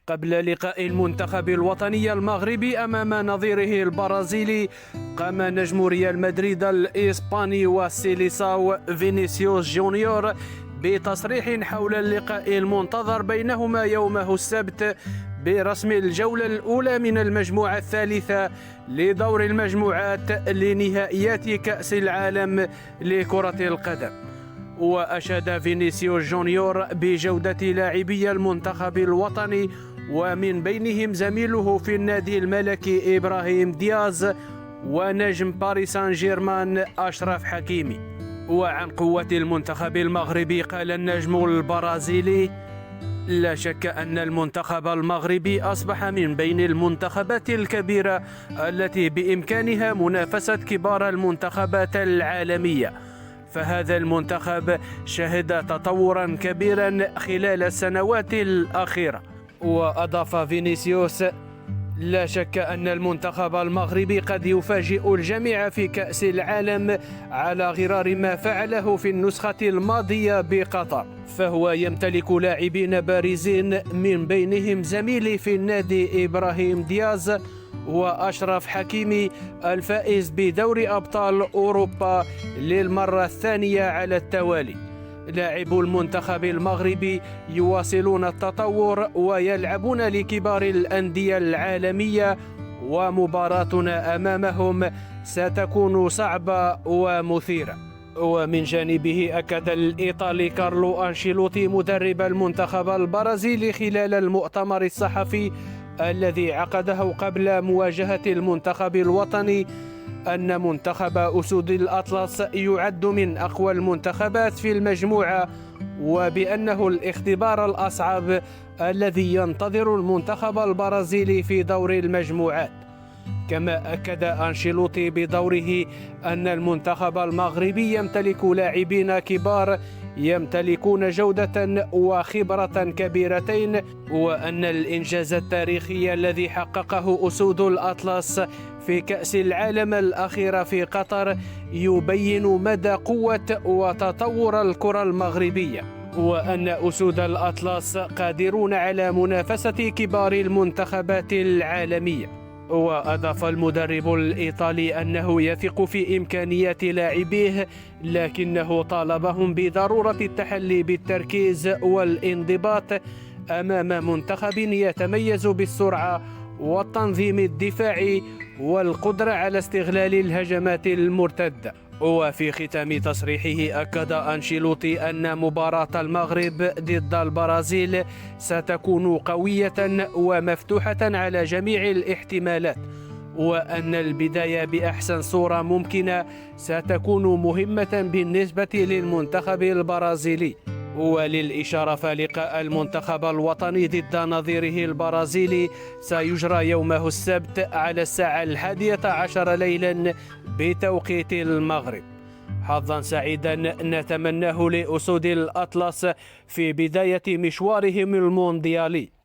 قبل لقاء المنتخب الوطني المغربي أمام نظيره البرازيلي، قام نجم ريال مدريد الإسباني والسيليساو فينيسيوس جونيور بتصريح حول اللقاء المنتظر بينهما يومه السبت برسم الجولة الأولى من المجموعة الثالثة لدور المجموعات لنهائيات كأس العالم لكرة القدم. وأشاد فينيسيوس جونيور بجودة لاعبي المنتخب الوطني، ومن بينهم زميله في النادي الملكي إبراهيم دياز ونجم باريس سان جيرمان أشرف حكيمي. وعن قوة المنتخب المغربي قال النجم البرازيلي: لا شك أن المنتخب المغربي أصبح من بين المنتخبات الكبيرة التي بإمكانها منافسة كبار المنتخبات العالمية، فهذا المنتخب شهد تطورا كبيرا خلال السنوات الأخيرة. وأضاف فينيسيوس: لا شك أن المنتخب المغربي قد يفاجئ الجميع في كأس العالم على غرار ما فعله في النسخة الماضية بقطر، فهو يمتلك لاعبين بارزين من بينهم زميلي في النادي إبراهيم دياز وأشرف حكيمي الفائز بدوري أبطال أوروبا للمرة الثانية على التوالي. لاعبو المنتخب المغربي يواصلون التطور ويلعبون لكبار الأندية العالمية، ومباراتنا أمامهم ستكون صعبة ومثيرة. ومن جانبه أكد الإيطالي كارلو أنشيلوتي مدرب المنتخب البرازيلي خلال المؤتمر الصحفي الذي عقده قبل مواجهة المنتخب الوطني أن منتخب أسود الأطلس يعد من أقوى المنتخبات في المجموعة، وبأنه الاختبار الأصعب الذي ينتظر المنتخب البرازيلي في دور المجموعات. كما أكد أنشيلوتي بدوره أن المنتخب المغربي يمتلك لاعبين كبار يمتلكون جودة وخبرة كبيرتين، وأن الإنجاز التاريخي الذي حققه أسود الأطلس في كأس العالم الأخير في قطر يبين مدى قوة وتطور الكرة المغربية، وأن أسود الأطلس قادرون على منافسة كبار المنتخبات العالمية. وأضاف المدرب الإيطالي أنه يثق في إمكانيات لاعبيه، لكنه طالبهم بضرورة التحلي بالتركيز والانضباط أمام منتخب يتميز بالسرعة والتنظيم الدفاعي والقدرة على استغلال الهجمات المرتدة. وفي ختام تصريحه أكد أنشيلوتي أن مباراة المغرب ضد البرازيل ستكون قوية ومفتوحة على جميع الاحتمالات، وأن البداية بأحسن صورة ممكنة ستكون مهمة بالنسبة للمنتخب البرازيلي. وللإشارة فلقاء المنتخب الوطني ضد نظيره البرازيلي سيجرى يومه السبت على الساعة 11 ليلا بتوقيت المغرب. حظا سعيدا نتمناه لأسود الأطلس في بداية مشوارهم المونديالي.